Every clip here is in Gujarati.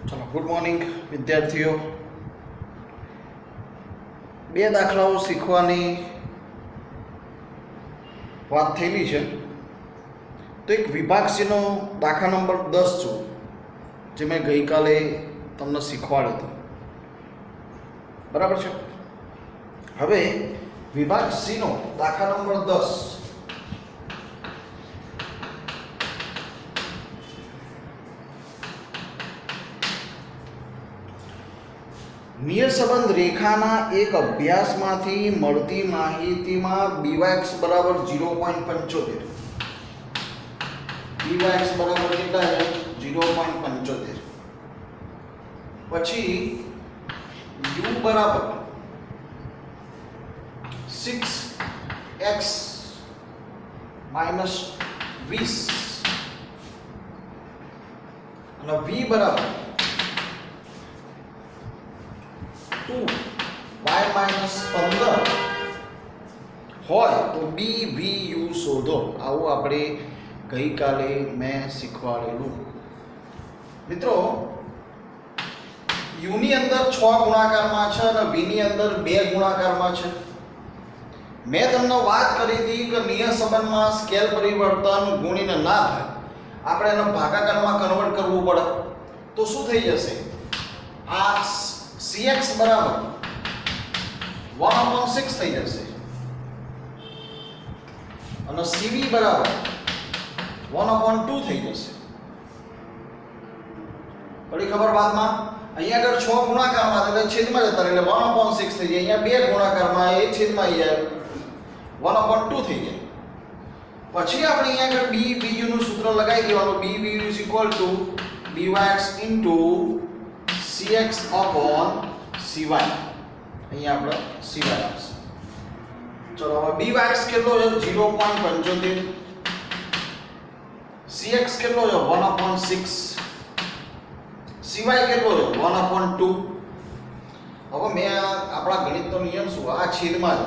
ચલો ગુડ મોર્નિંગ વિદ્યાર્થીઓ. બે દાખલાઓ શીખવાની વાત થયેલી છે. તો એક વિભાગ સીનો દાખલા નંબર 10 જો જે મેં ગઈકાલે તમને શીખવાડ્યો હતો, બરાબર છે. હવે વિભાગ સીનો દાખલા નંબર 10 નિયત સંબંધ રેખાના એક અભ્યાસમાંથી મળતી માહિતીમાં byx બરાબર 0.75, byx બરાબર કેટલા છે 0.75, પછી u બરાબર 6x માઇનસ 20 અને v બરાબર 2y માઇનસ 15 હોય તો BVU શોધો. આવું આપણે ગઈકાલે મેં શીખવાડેલું. મિત્રો u ની અંદર 6 ગુણાકારમાં છે અને v ની અંદર 2 ગુણાકારમાં છે. મેં તમને વાત કરી હતી કે નિયત સંબંધમાં સ્કેલ પરિવર્તન ગુણીને ના થાય, આપણે એને ભાગાકારમાં કન્વર્ટ કરવું પડે. તો શું થઈ જશે? આ cx બરાબર 1/6 થઈ જશે અને cv બરાબર 1/2 થઈ જશે. પડી ખબર વાતમાં? અહીંયા આગળ 6 ગુણાકારમાં એટલે છેદમાં જતા રહે એટલે 1/6 થઈ જાય. અહીંયા 2 ગુણાકારમાં એ છેદમાં આવી જાય 1/2 થઈ જાય. પછી આપણે અહીંયા આગળ BVU નું સૂત્ર લગાવી દેવાનું. BVU byx cx upon cy. અહીંયા આપણે cy આવશે. ચલો હવે byx કેટલો છે 0.75, cx કેટલો છે 1/6, cy કેટલો છે 1/2. હવે મેં આપણા ગણિતનો નિયમ શું, આ છેદમાં છે,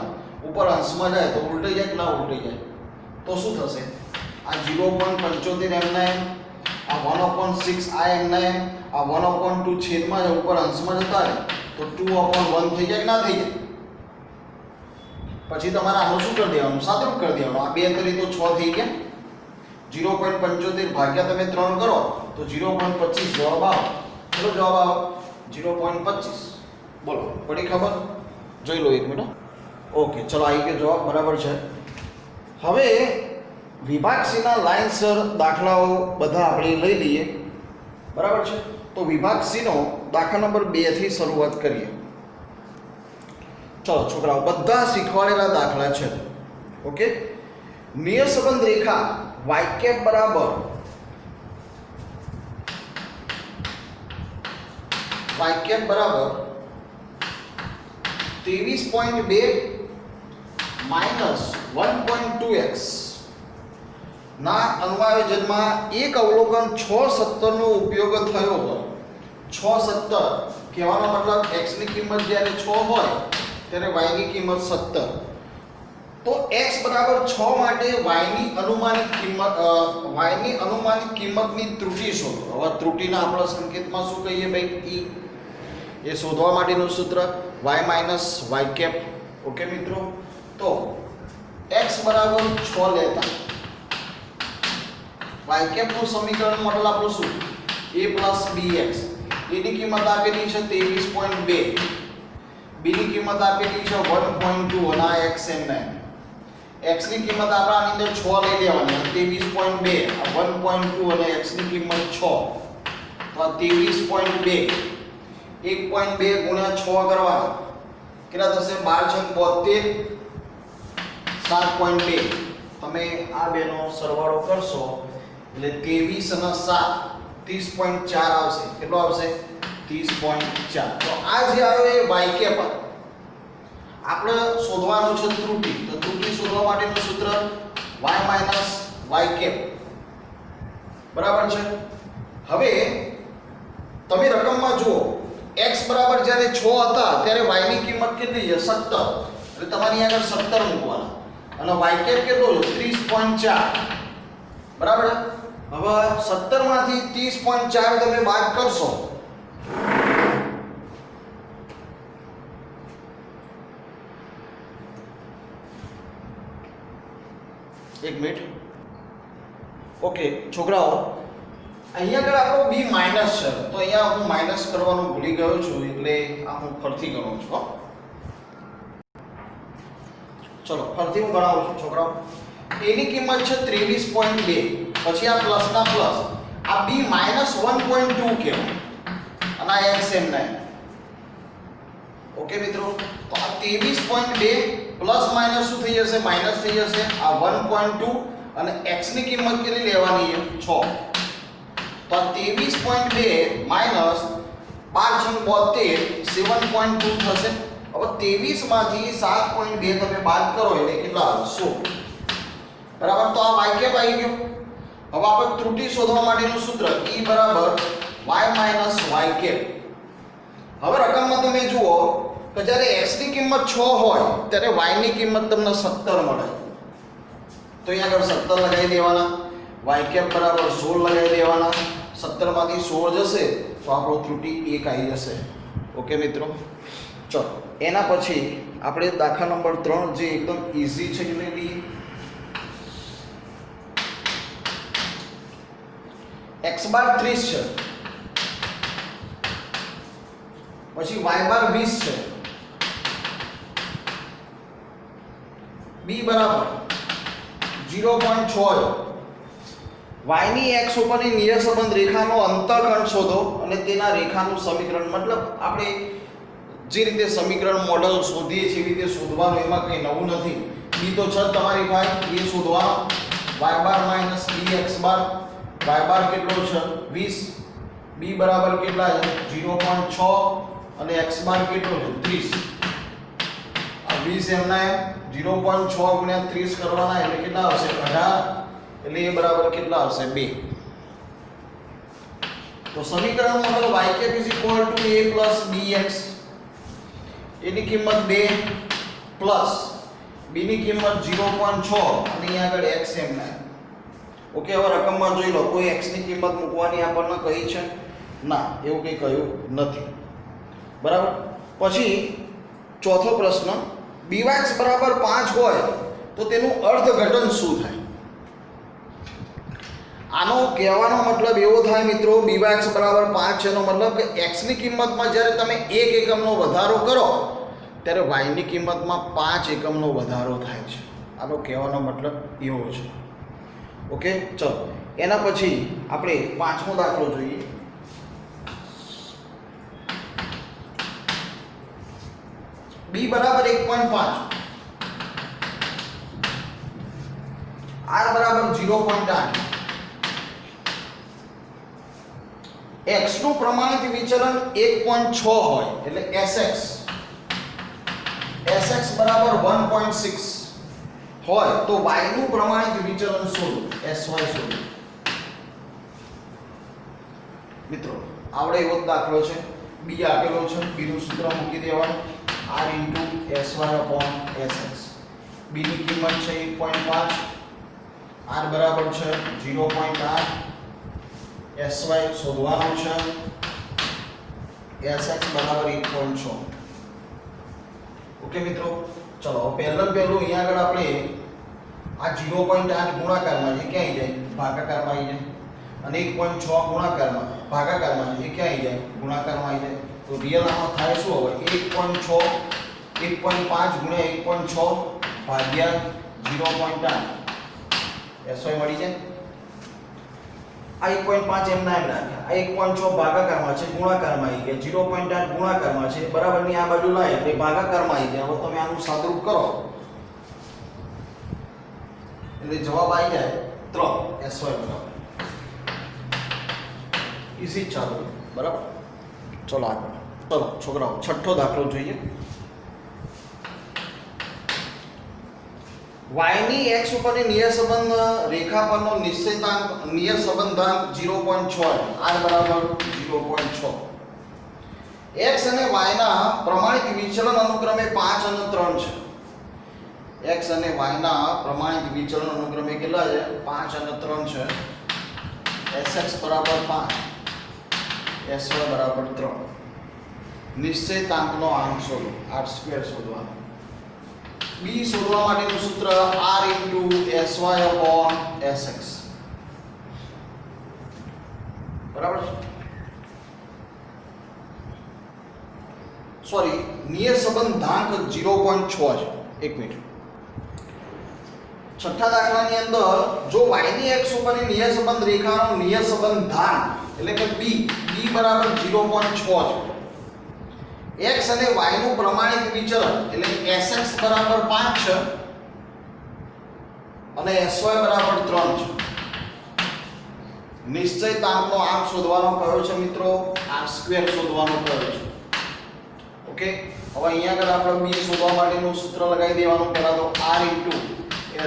ઉપર અંશમાં જાય તો ઉલટાઈ જાય કે ના ઉલટાઈ જાય? તો શું થશે? આ 0.75 એમના એમ, આ 1/6 આ એમના એમ, આ 1/2 છેદમાં જાય ઉપર અંશમાં જતા રહે તો 2/1 થઈ જાય કે ના થઈ જાય? પછી તમારે આનું શું કરી દેવાનું? સાદરૂપ કરી દેવાનું. આ 2 કરી તો 6 થઈ ગયા. 0.75 ભાગ્યા તમે 3 કરો તો 0.25 જવાબ આવે. ચલો જવાબ આવે 0.25. બોલો, પડી ખબર? જોઈ લો એક મિનિટ. ઓકે, ચલો આવી ગયો જવાબ, બરાબર છે. હવે વિભાગ સીના લાઇનસર દાખલાઓ બધા આપણે લઈ લઈએ, બરાબર છે. તો વિભાગ સીનો દાખલા નંબર 2 થી શરૂઆત કરીએ. ચલો છોકરાઓ, બધા શીખવાડેલા દાખલા છે. ઓકે. નિયત સંબંધ રેખા y બરાબર y બરાબર 23.2 માઇનસ 1.2x ના અનુવાયોજનમાં એક અવલોકન 6.17 નો ઉપયોગ થયો હોય. 6.17 કહેવાનો મતલબ x ની કિંમત જ્યારે 6 હોય ત્યારે y ની કિંમત 17. તો x બરાબર 6 માટે y ની અનુમાનિત કિંમતની ત્રુટિ શોધો. હવે ત્રુટિના આપણા સંકેતમાં શું કહીએ ભાઈ? e. એ શોધવા માટેનું સૂત્ર y minus y cap. Okay મિત્રો, તો x બરાબર 6 લેતા y કેપ નું સમીકરણ મોડલ આપણું શું? a plus bx. a ની કિંમત આપેલી છે 23.2, b ની કિંમત આપેલી છે 1.2 અને આ x એમ x ની કિંમત આપણે આની અંદર 6 લઈ લેવાની. 23.2 આ 1.2 અને x ની કિંમત 6 તો આ 23.2 1.2 ગુણ્યા 6 કરવાના કેટલા થશે? 12 7.2. તમે આ બેનો સરવાળો કરશો એટલે 23 અને 7 30.4 આવશે. કેટલો આવશે? 30.4. તો આ જે આવ્યો એ y કેપ. આપણે શોધવાનું છે ત્રુટિ. તો ત્રુટિ શોધવા માટેનું સૂત્ર y માઇનસ y કેપ, બરાબર છે. હવે તમે રકમમાં જુઓ, x બરાબર જ્યારે 6 હતા ત્યારે y ની કિંમત કેટલી છે? 17. એટલે તમારી આગળ 17 મૂકવાના અને y કેપ કેટલો છે? 30.4, બરાબર. હવે 17 માંથી 30.4 તમે બાદ કરશો એક મિનિટ. ઓકે છોકરાઓ, અહીંયા આગળ આપણો બી માઇનસ છે, તો અહીંયા હું માઇનસ કરવાનું ભૂલી ગયો છું, એટલે આ હું ફરીથી ગણું છું. ચલો ફરીથી હું ગણાવું છું છોકરાઓ. એની કિંમત છે 23.2, પછી આ પ્લસના પ્લસ, આ બી માઇનસ 1.2 કહેવાય અને આ એક્સ એમ ના. ઓકે મિત્રો, તો આ 23.2 પ્લસ માઇનસ શું થઈ જશે? માઇનસ થઈ જશે. આ 1.2 અને x ની કિંમત કેટલી લેવાની છે? 6. તો આ 23.2 માઇનસ 5 7.2 થશે. હવે 23 માંથી 7.2 તમે બાદ કરો એટલે કેટલા આવે? 16. બરાબર. તો આ y કેપ આવી ગયો. હવે આપણે ત્રુટિ શોધવા માટેનું સૂત્ર E બરાબર y માઇનસ y કેપ. હવે રકમમાં તમે જુઓ કે જ્યારે x ની કિંમત 6 હોય ત્યારે y ની કિંમત તમને 17 મળે. તો અહીંયા આગળ 17 લગાવી દેવાના, y કેપ બરાબર 16 લગાવી દેવાના. 17 માંથી 16 જશે તો આપણો ત્રુટિ 1 આવી જશે. ઓકે મિત્રો, ચલો એના પછી આપણે દાખલા નંબર 3 જે એકદમ ઈઝી છે એ લઈ લઈએ. x બાર 30 છે, પછી y બાર 20 છે, b બરાબર 0.6 y ની x ઉપરની નિયર સંબંધ રેખાનો અંતઃખંડ શોધો અને તેના રેખાનું સમીકરણ, મતલબ આપણે જે રીતે સમીકરણ મોડલ શોધીએ છીએ એવી રીતે શોધવાનું, એમાં કંઈ નવું નથી. b તો છે તમારી ભાઈ, એ શોધવાનો. y બાર માઇનસ bx બાર, y બાર કેટલો છે? 20, b બરાબર કેટલા છે? 0.6 અને x બાર કેટલો છે? 30. આ 20 એમના એમ 0.6 ગુણ્યા 30 કરવાના એટલે કેટલા આવશે? 18. એટલે એ બરાબર કેટલા આવશે? 2. તો સમીકરણ model y cap a plus bx, એની કિંમત 2 પ્લસ b ની કિંમત 0.6 અને અહીંયા આગળ x એમના. ઓકે, હવે રકમમાં જોઈ લો, કોઈ x ની કિંમત મૂકવાની આપણને કહી છે? ના, એવું કંઈ કહ્યું નથી. બરાબર. પછી ચોથો પ્રશ્ન, bx બરાબર 5 હોય તો તેનું અર્થઘટન શું થાય? આનો કહેવાનો મતલબ એવો થાય મિત્રો, bx બરાબર 5 છે એનો મતલબ કે x ની કિંમતમાં જ્યારે તમે 1 એકમનો વધારો કરો ત્યારે y ની કિંમતમાં 5 એકમનો વધારો થાય છે. આનો કહેવાનો મતલબ એવો છે. ઓકે, ચલો એના પછી આપણે પાંચમો દાખલો જોઈએ. b બરાબર 1.5, r બરાબર 0.8, x નું પ્રમાણિત વિચલન 1.6 હોય એટલે sx બરાબર 1.6 હોય તો y નું પ્રમાણિત વિચલન શોધો, sy શોધો. મિત્રો આવડે એવો દાખલો છે, b આપેલો છે, b નું સૂત્ર મૂકી દેવાનું r sy/sx. b ની કિંમત છે 1.5, r બરાબર છે 0.8, sy શોધવાનું છે, sx બરાબર 1.6. ઓકે મિત્રો, ચલો પહેલું અહીંયા આગળ આપણે આ 0.8 ગુણાકારમાં છે ક્યાં આવી જાય? ભાગાકારમાં આવી જાય. અને 1.6 ગુણાકારમાં ભાગાકારમાં છે એ ક્યાં આવી જાય? ગુણાકારમાં આવી જાય. તો રિયલ આમાં થાય શું હવે? 1.6 1.5 ગુણ્યા 1.6 ભાગ્યા 0.8 sy મળી જાય. આ 1.5 એમ ના એમ રાખ્યા, આ 1.6 ભાગાકારમાં છે ગુણાકારમાં આવી ગયા, 0.8 ગુણાકારમાં છે બરાબરની આ બાજુ લાય એટલે ભાગાકારમાં આવી ગયા. હવે તમે આનું સાદરૂપ કરો એટલે જવાબ આવી જાય 3 sy બરાબર. ઈઝી ચાલો બરાબર. ચલો આગળ, ચલો છોકરાઓ છઠ્ઠો દાખલો જોઈએ. y ની x ઉપરની નિયર સંબંધ રેખા પરનો નિશ્ચિતાંક નિયર સંબંધાંક 0.6, r બરાબર 0.6. x અને y ના પ્રમાણિત વિચલન અનુક્રમે 5 અને 3 છે. x અને y ના પ્રમાણિત વિચલન અનુક્રમે કેટલા છે? 5 અને 3 છે. sx બરાબર 5, sy બરાબર 3. નિશ્ચિતાંકનો આંક શોધો, r² શોધવાનો. b શોધવા માટેનું સૂત્ર r sy/sx બરાબર છે. સોરી, નિયત સંબંધાંક 0.6 છે. એક મિનિટ. છઠ્ઠા દાખલાની અંદર જો y ની x ઉપરની નિયત સંબંધ રેખાનો નિયત સંબંધાંક એટલે કે b બરાબર 0.6 છે. x અને y નું પ્રમાણિત વિચલન એટલે કે sx બરાબર 5 છે અને sy બરાબર 3 છે. નિશ્ચયતાંકનો આંક શોધવાનો કયો છે મિત્રો? r² શોધવાનો કયો છે. ઓકે, હવે અહીંયા આગળ આપણે b શોધવા માટેનું સૂત્ર લગાવી દેવાનું. પહેલા તો r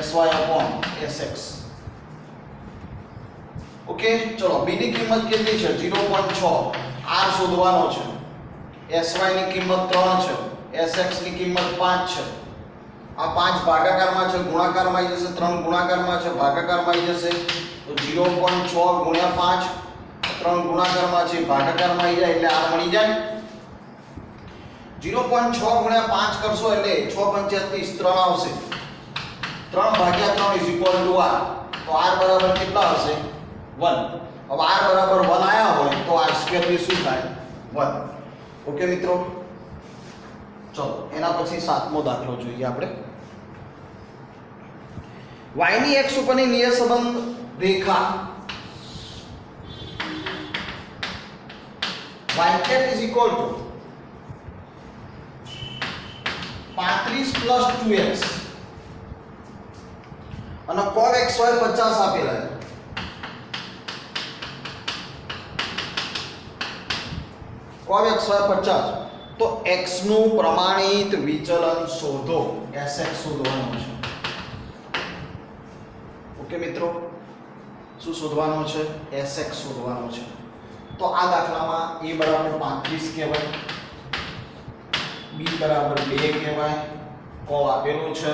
sy/sx. ઓકે, ચલો b ની કિંમત કેટલી છે? 0.6. r શોધવાનો છે. sy ની કિંમત 3 છે. sx ની કિંમત 5 છે. આ 5 ભાગાકારમાં છે, ગુણાકારમાં આવી જશે. 3 ગુણાકારમાં છે, ભાગાકારમાં આવી જશે. તો 0.6 ગુણ્યા 5, 3 ગુણાકારમાં છે, ભાગાકારમાં આવી જાય એટલે r મળી જાય. 0.6 ગુણ્યા 5 કરશો એટલે 6 35 3 આવશે. 3 ભાગ્યા 3 = r. તો r બરાબર કેટલા હશે? 1. હવે r બરાબર 1 આયા હોય તો r² ની શું થાય? 1. ઓકે મિત્રો, ચલો એના પછી 7મો દાખલો જોઈએ આપણે. y ની x ઉપરની નિયત સંબંધ રેખા y = 35 + 2x અને cos xy 50 આપેલા છે. cos xy 50 તો x નું પ્રમાણિત વિચલન શોધો. sx શોધવાનું છે. ઓકે મિત્રો, શું શોધવાનું છે? sx શોધવાનું છે. તો આ દાખલામાં a બરાબર 35 કહેવાય, b બરાબર 2 કહેવાય, cos આપેલું છે,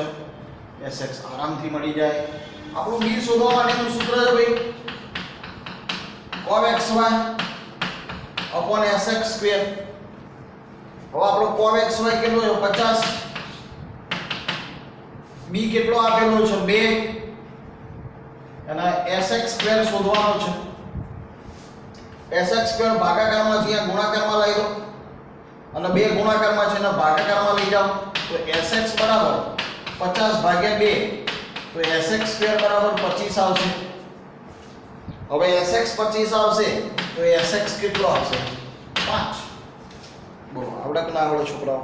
sx આરામથી મળી જાય. આપણું b શોધવા માટેનું સૂત્ર છે ભાઈ cos xy / sx². હવે આપણો cos xy કેટલો છે? 50. b કેટલો આપેલો છે? 2 અને sx² શોધવાનો છે. sx² ભાગાકારમાં છે, અહીંયા ગુણાકારમાં લઈ લો અને 2 ગુણાકારમાં છે અને ભાગાકારમાં લઈ જાઓ. તો sx બરાબર 50 ભાગ્યા 2 તો sx² બરાબર 25 આવશે. હવે sx 25 આવશે તો sx કેટલો આવશે? 5. બોલો, આવડે કે ના આવડે છોકરાઓ?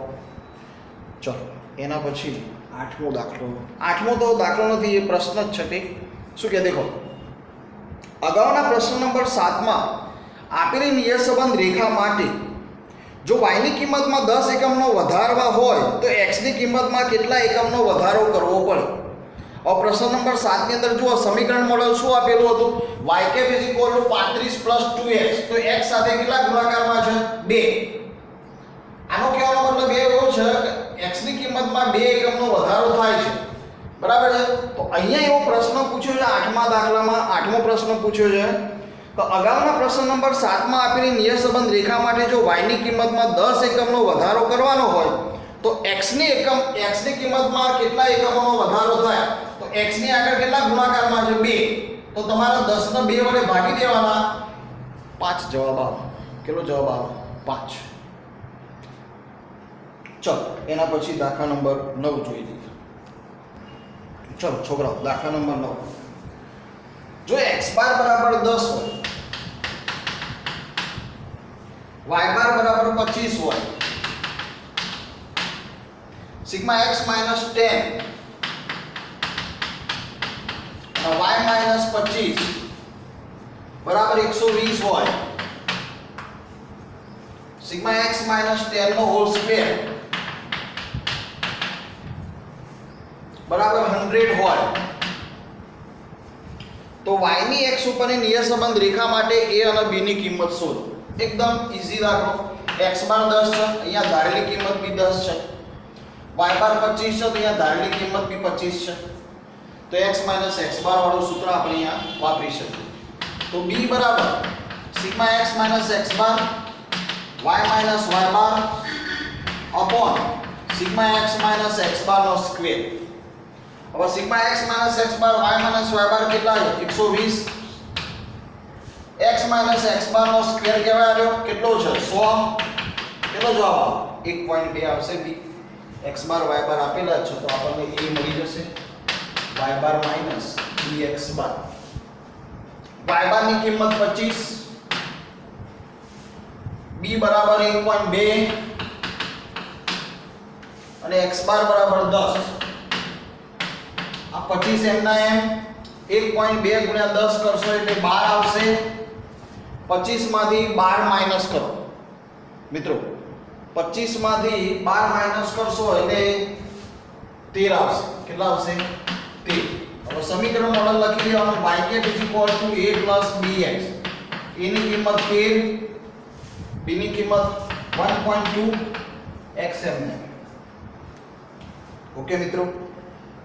ચલો એના પછી 8મો દાખલો. 8મો તો દાખલો નથી, એ પ્રશ્ન જ છે. તે શું કે દેખો, અગાઉના પ્રશ્ન નંબર 7માં આપેલી નિયત સંબંધ રેખા માટે જો y ની કિંમતમાં 10 એકમનો વધારવા હોય તો x ની કિંમતમાં કેટલા એકમનો વધારો કરવો પડે. હવે પ્રશ્ન નંબર 7 ની અંદર જુઓ, સમીકરણ મોડેલ શું આપેલું હતું? y = 35 + 2x. તો x સાથે કેટલા ગુણાકારમાં છે? 2. આનો કહેવાનો મતલબ એવો છે કે x ની કિંમતમાં 2 એકમનો વધારો થાય છે. બરાબર છે? તો અહીંયા એવો પ્રશ્ન પૂછ્યો છે 8મા દાખલામાં. 8મો પ્રશ્ન પૂછ્યો છે. તો અગાઉના પ્રશ્ન નંબર 7માં આપેલી નિયત સંબંધ રેખા માટે જો y ની કિંમતમાં 10 એકમનો વધારો કરવાનો હોય તો x ની કિંમતમાં કેટલા એકમોનો વધારો થાય? તો x ની આગળ કેટલા ગુણાકારમાં છે? 2. તો તમારે 10 ને 2 વડે ભાગી દેવાના. 5 જવાબ આવે. કેટલો જવાબ આવે? 5. ચલો એના પછી દાખલા નંબર 9 જોઈ લઈએ. ચલો છોકરાઓ, દાખલા નંબર 9. જો x બાર બરાબર 10 હોય, y બાર બરાબર 25 હોય, સિગ્મા x - 10 અને y - 25 બરાબર 120 હોય, સિગ્મા x - 10 નો હોલ સ્ક્વેર બરાબર 100 હોય તો y ની x ઉપરની નિયત સંબંધ રેખા માટે a અને b ની કિંમત શોધો. એકદમ ઈઝી દાખલો. x બાર 10 છે, અહીંયા ધારેલી કિંમત બી 10 છે. y બાર 25 છે, તો અહીંયા ધારેલી કિંમત બી 25 છે. તો x - x બાર વાળું સૂત્ર આપણે અહીંયા વાપરી શકીએ. તો b બરાબર sigma x - x bar y - y bar upon sigma x minus x bar નો સ્ક્વેર. હવે sigma x minus x bar y minus y bar કેટલા છે 120. x માઈનસ x બાર નો સ્ક્વેર કહેવાય આવ્યો કેટલો છે 100. કેટલો જવાબ આવે 1.2 આવશે b. x બાર y બાર આપેલા છે તો આપણને a મળી જશે y બાર માઈનસ bx બાર. y બાર ની કિંમત 25, b બરાબર 1.2 અને x બાર બરાબર 10. આ 25 એમના એમ 1.2 ગુણ્યા 10 કરશો એટલે 12 આવશે. 25 માંથી 12 માઈનસ કરો મિત્રો, 25 માંથી 12 માઈનસ કરશો એટલે 13 આવશે. કેટલા આવશે 13. હવે સમીકરણ મોડલ લખી દેવાનું y = a + bx. a ની કિંમત 13, b ની કિંમત 1.2, x એમને. ઓકે મિત્રો,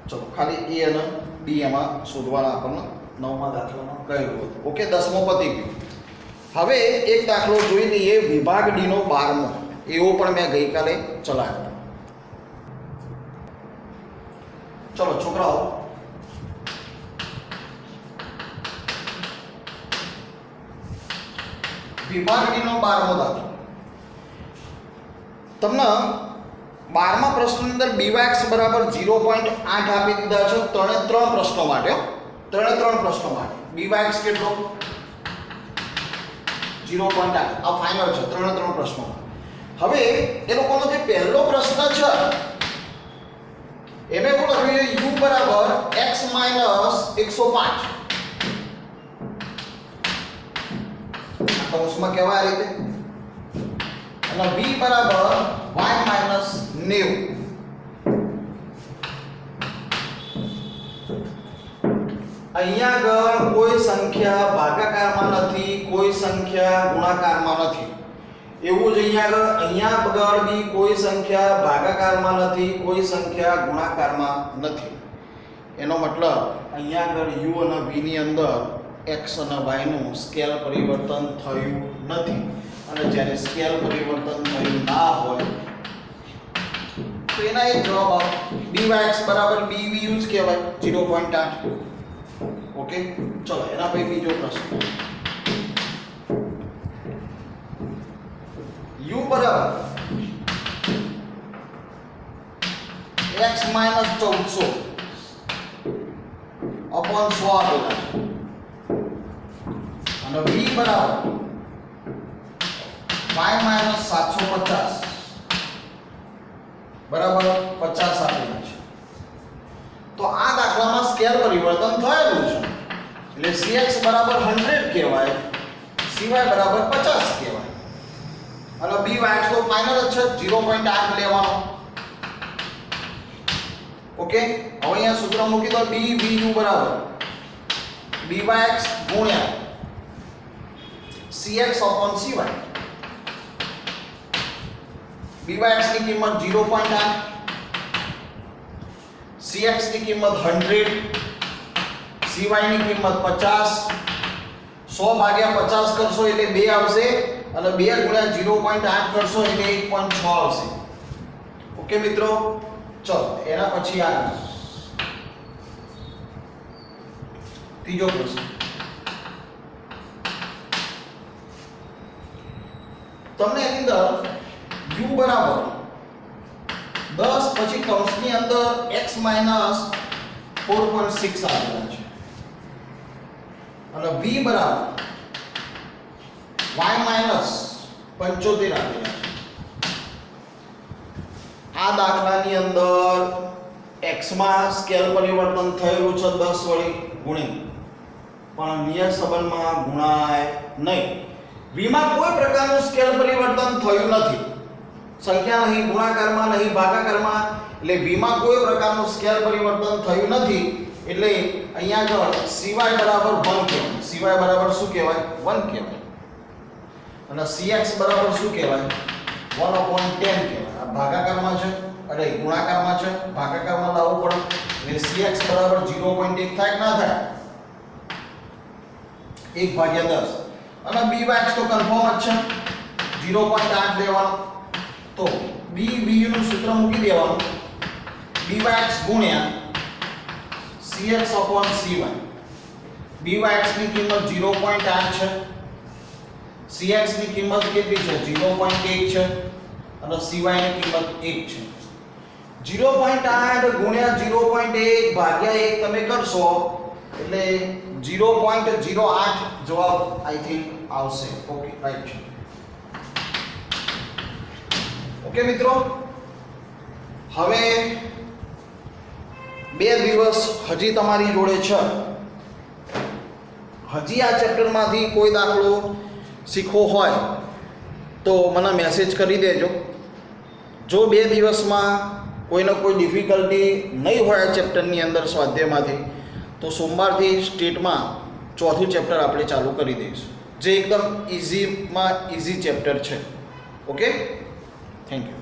ચલો ખાલી a અને b એમાં શોધવાના આપણને 9મા દાખલામાં કહ્યું હતું. ઓકે, 10મો પતી ગયો. હવે એક દાખલો જોઈ લઈએ વિભાગ ડી નો 12મો. એવો પણ મેં ગઈકાલે ચલાવ્યો. ચલો છોકરાઓ, વિભાગ ડી નો 12મો દાખલો. તમને 12મા પ્રશ્નની અંદર bx બરાબર 0.8 આપી દીધા છે. ત્રણે પ્રશ્નો માટે bx કેટલો 0.8 આ ફાઇનલ છે ત્રણ પ્રશ્નો. હવે એ લોકોનો જે પહેલો પ્રશ્ન છે એમે શું લખ્યું છે u બરાબર x માઈનસ 105. કૌંસમાં કેવા આ રીતે અને v બરાબર y માઈનસ 90. અહીંયા આગળ કોઈ સંખ્યા ભાગાકારમાં નથી, કોઈ સંખ્યા ગુણાકારમાં નથી. એવું જ અહીંયા આગળ બી કોઈ સંખ્યા ભાગાકારમાં નથી, કોઈ સંખ્યા ગુણાકારમાં નથી. એનો મતલબ અહીંયા આગળ u અને v ની અંદર x અને y નું સ્કેલ પરિવર્તન થયું નથી. અને જ્યારે સ્કેલ પરિવર્તન થયું ના હોય તો એના એક જવાબ આવે byx બરાબર bvu જ કહેવાય 0.8. ઓકે, ચલો એના પછી બીજો પ્રશ્ન. u બરાબર x માઈનસ 1400 અપોન 100 આપેલા છે અને v બરાબર y માઈનસ 750 બરાબર 50 આપેલા છે. તો આ દાખલામાં સ્કેલ પરિવર્તન થયેલું છે એટલે cx બરાબર 100 કહેવાય, cy બરાબર 50 કહેવાય અને byx તો ફાઇનલ જ છે 0.8 લેવાનો. ઓકે, હવે અહીંયા સૂત્ર મૂકી દો bvu બરાબર byx ગુણ્યા cx upon cy. byx ની કિંમત 0.8, cx ની કિંમત 100, cy ની કિંમત 50. 100 ભાગ્યા 50 કરશો એટલે 2 આવશે અને 2 ગુણ્યા 0.8 કરશો એટલે 1.6 આવશે. ઓકે મિત્રો, ચલો એના પછી આ ત્રીજો પ્રશ્ન. તમને એની અંદર u બરાબર 10 પછી કૌંસની અંદર x માઈનસ 4.6 આપેલા છે અને v બરાબર y માઈનસ 75 આપેલા છે. આ દાખલાની અંદર x માં સ્કેલ પરિવર્તન થયેલું છે 10 વડે ગુણી, પણ નિયત સંબંધમાં ગુણાય નહીં. v માં કોઈ પ્રકારનું સ્કેલ પરિવર્તન થયું નથી, સંખ્યા નહીં ગુણાકારમાં નહીં ભાગાકારમાં, એટલે v માં કોઈ પ્રકારનું સ્કેલ પરિવર્તન થયું નથી. એટલે અહીંયા આગળ cy બરાબર 1 કહેવાય. cy બરાબર શું કહેવાય 1 કહેવાય અને cx બરાબર શું કહેવાય 1/10 કહેવાય. આ ભાગાકારમાં છે અરે ગુણાકારમાં છે, ભાગાકારમાં લાવવું પડે એટલે cx બરાબર 0.1 થાય કે ના થાય 1/10 અને byx તો કન્ફર્મ જ છે 0.8 લેવાનો. તો bvu નું સૂત્ર મૂકી દેવાનું byx ગુણ્યા cx/cy. byx ની કિંમત 0.8 છે, cx ની કિંમત કેટલી છે 0.1 છે અને cy ની કિંમત 1 છે. 0.8 ગુણ્યા 0.1 ભાગ્યા 1 તમે કરશો એટલે 0.08 જવાબ આઈ થિંક આવશે. ઓકે રાઈટ છે. ઓકે મિત્રો, હવે 2 દિવસ હજી તમારી જોડે છે. હજી આ ચેપ્ટરમાંથી કોઈ દાખલો શીખવો હોય તો મને મેસેજ કરી દેજો. જો 2 દિવસમાં કોઈને કોઈ ડિફિકલ્ટી નહીં હોય આ ચેપ્ટરની અંદર સ્વાધ્યાયમાંથી, તો સોમવારથી સ્ટેટમાં 4થું ચેપ્ટર આપણે ચાલુ કરી દઈશું, જે એકદમ ઇઝીમાં ઇઝી ચેપ્ટર છે. Okay, thank you.